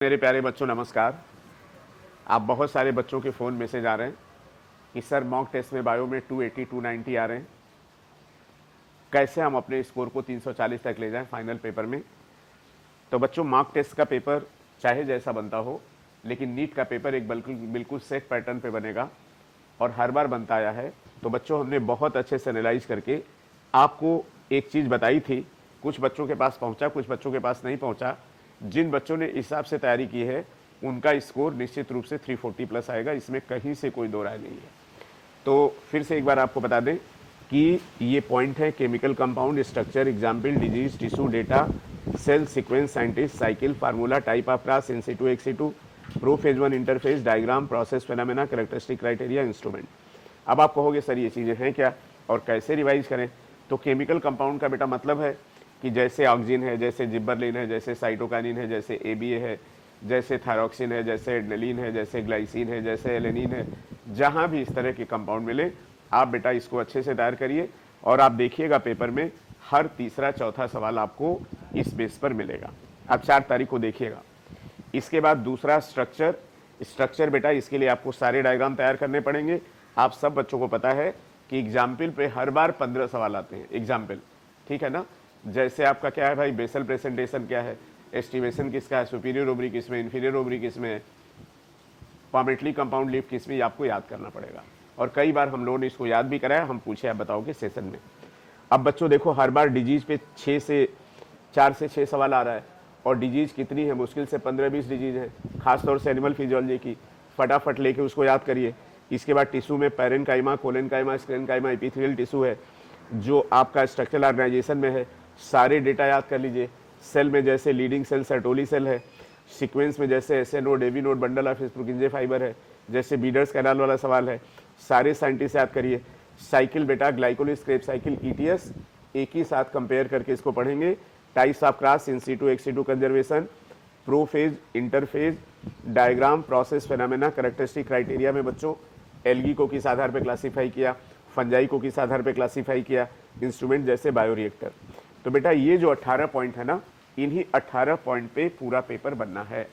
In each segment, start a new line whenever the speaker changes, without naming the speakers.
मेरे प्यारे बच्चों नमस्कार। आप बहुत सारे बच्चों के फ़ोन मैसेज आ रहे हैं कि सर मॉक टेस्ट में बायो में 280 290 आ रहे हैं, कैसे हम अपने स्कोर को 340 तक ले जाएं फाइनल पेपर में। तो बच्चों मॉक टेस्ट का पेपर चाहे जैसा बनता हो, लेकिन नीट का पेपर एक बिल्कुल सेट पैटर्न पे बनेगा और हर बार बनता आया है। तो बच्चों हमने बहुत अच्छे से एनालाइज करके आपको एक चीज़ बताई थी। कुछ बच्चों के पास पहुंचा, कुछ बच्चों के पास नहीं पहुंचा। जिन बच्चों ने इस हिसाब से तैयारी की है उनका स्कोर निश्चित रूप से 340 प्लस आएगा, इसमें कहीं से कोई दो राय नहीं है। तो फिर से एक बार आपको बता दें कि ये पॉइंट है chemical compound, structure, example, disease, tissue, data, cell, sequence, scientist, cycle, formula, type of class, in situ, ex situ, prophase one interface, diagram, process, phenomena, characteristic criteria, instrument. अब आप कहोगे सर ये चीज़ें हैं क्या और कैसे रिवाइज करें। तो केमिकल कंपाउंड का बेटा मतलब है कि जैसे ऑक्सीजन है, जैसे जिब्बरलिन है, जैसे साइटोकाइनिन है, जैसे एबीए है, जैसे थायरॉक्सिन है, जैसे एड्रेनलिन है, जैसे ग्लाइसिन है, जैसे एलेनिन है, जहाँ भी इस तरह के कंपाउंड मिले आप बेटा इसको अच्छे से तैयार करिए और आप देखिएगा पेपर में हर तीसरा चौथा सवाल आपको इस बेस पर मिलेगा। आप 4 तारीख को देखिएगा। इसके बाद दूसरा स्ट्रक्चर बेटा, इसके लिए आपको सारे डायग्राम तैयार करने पड़ेंगे। आप सब बच्चों को पता है कि एग्जाम्पल पे हर बार 15 सवाल आते हैं एग्जाम्पल, ठीक है ना। जैसे आपका क्या है भाई, बेसल प्रेजेंटेशन क्या है, एस्टिमेशन किसका है, सुपीरियर ओवरी किसमें, इन्फीरियर ओवरी किसमें है, पॉमेटली कंपाउंड लीफ किसमें, आपको याद करना पड़ेगा। और कई बार हम लोगों ने इसको याद भी कराया, हम पूछे आप बताओगे सेशन में। अब बच्चों देखो हर बार डिजीज पे 4 से 6 सवाल आ रहा है और डिजीज कितनी है, मुश्किल से 15-20 डिजीज है, खासतौर से एनिमल फिजियोलॉजी की। फटाफट लेके उसको याद करिए। इसके बाद टिश्यू में पैरेनकाइमा, कोलेनकाइमा, स्क्लेनकाइमा, एपिथेलियल टिश्यू है जो आपका स्ट्रक्चरल ऑर्गेनाइजेशन में है, सारे डेटा याद कर लीजिए। सेल में जैसे लीडिंग सेल सर्टोली सेल है, सीक्वेंस में जैसे SA node, AV node, bundle of Purkinje fibre है, जैसे बीडर्स कैनाल वाला सवाल है, सारे साइंटिस्ट याद करिए। साइकिल बेटा ग्लाइकोल स्क्रेप साइकिल, ईटीएस एक ही साथ कंपेयर करके इसको पढ़ेंगे। Types of class, in situ, ex situ conservation, prophase, interphase, diagram, process, phenomena, characteristic criteria में बच्चों एल्गी को किस आधार पर क्लासीफाई किया, फंजाई को किस आधार पर क्लासीफाई किया, इंस्ट्रूमेंट जैसे बायोरिएक्टर। तो बेटा ये जो 18 पॉइंट है ना, इन्हीं 18 पॉइंट पे पूरा पेपर बनना है।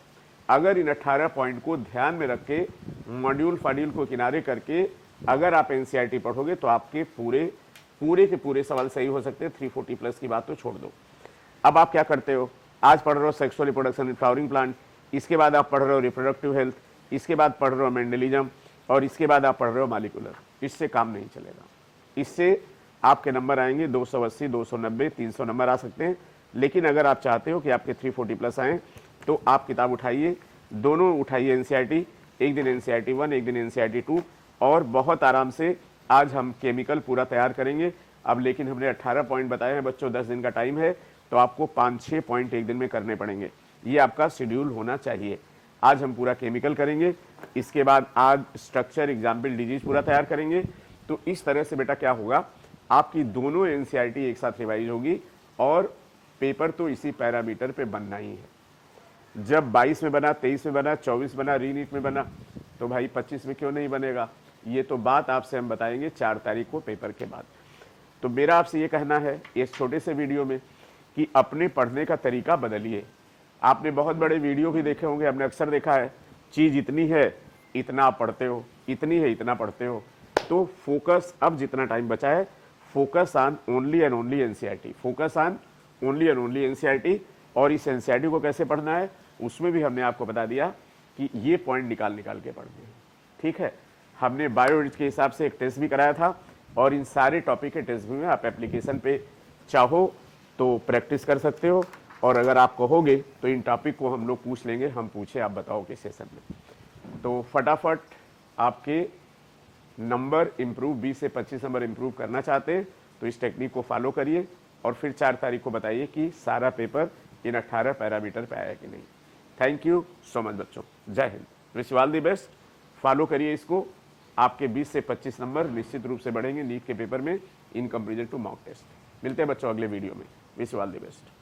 अगर इन 18 पॉइंट को ध्यान में रख के मॉड्यूल फाड्यूल को किनारे करके अगर आप एनसीईआरटी पढ़ोगे तो आपके पूरे के पूरे सवाल सही हो सकते हैं। 340 प्लस की बात तो छोड़ दो। अब आप क्या करते हो, आज पढ़ रहे हो sexual reproduction in flowering plant, इसके बाद आप पढ़ रहे हो रिप्रोडक्टिव हेल्थ, इसके बाद पढ़ रहे हो मेंडलिज्म और इसके बाद आप पढ़ रहे हो मॉलिक्यूलर। इससे काम नहीं चलेगा। इससे आपके नंबर आएंगे 280, 290, 300 नंबर आ सकते हैं। लेकिन अगर आप चाहते हो कि आपके 340 प्लस आएँ तो आप किताब उठाइए, दोनों उठाइए एनसीईआरटी, एक दिन एनसीईआरटी 1, एक दिन एनसीईआरटी 2 और बहुत आराम से आज हम केमिकल पूरा तैयार करेंगे। अब लेकिन हमने 18 पॉइंट बताए हैं बच्चों, 10 दिन का टाइम है तो आपको 5-6 पॉइंट एक दिन में करने पड़ेंगे। ये आपका शेड्यूल होना चाहिए। आज हम पूरा केमिकल करेंगे, इसके बाद आज स्ट्रक्चर, एग्जाम्पल, डिजीज पूरा तैयार करेंगे। तो इस तरह से बेटा क्या होगा, आपकी दोनों एनसीईआरटी एक साथ रिवाइज होगी और पेपर तो इसी पैरामीटर पे बनना ही है। जब 22 में बना, 23 में बना, 24 बना, रीनीट में बना, तो भाई 25 में क्यों नहीं बनेगा। ये तो बात आपसे हम बताएंगे 4 तारीख को पेपर के बाद। तो मेरा आपसे ये कहना है इस छोटे से वीडियो में कि अपने पढ़ने का तरीका बदलिए। आपने बहुत बड़े वीडियो भी देखे होंगे, हमने अक्सर देखा है चीज़ इतनी है इतना आप पढ़ते हो, इतनी है इतना पढ़ते हो। तो फोकस, अब जितना टाइम बचा है, focus on only and only NCERT, focus on only and only NCERT. और इस एनसीईआरटी को कैसे पढ़ना है उसमें भी हमने आपको बता दिया कि ये पॉइंट निकाल के पढ़ने हैं, ठीक है। हमने बायो के हिसाब से एक टेस्ट भी कराया था और इन सारे टॉपिक के टेस्ट भी में आप एप्लीकेशन पे चाहो तो प्रैक्टिस कर सकते हो। और अगर आप कहोगे तो इन टॉपिक को हम लोग पूछ लेंगे, हम पूछे आप बताओ के सेशन में। तो फटाफट आपके नंबर इम्प्रूव, 20 से 25 नंबर इम्प्रूव करना चाहते हैं तो इस टेक्निक को फॉलो करिए और फिर 4 तारीख को बताइए कि सारा पेपर इन 18 पैरामीटर पे आया कि नहीं। थैंक यू सो मच बच्चों, जय Hind, wish you all the best. Follow करिए इसको, आपके 20 से 25 नंबर निश्चित रूप से बढ़ेंगे नीट के पेपर में in comparison to mock test. मिलते हैं बच्चों अगले वीडियो में। Wish you all the best.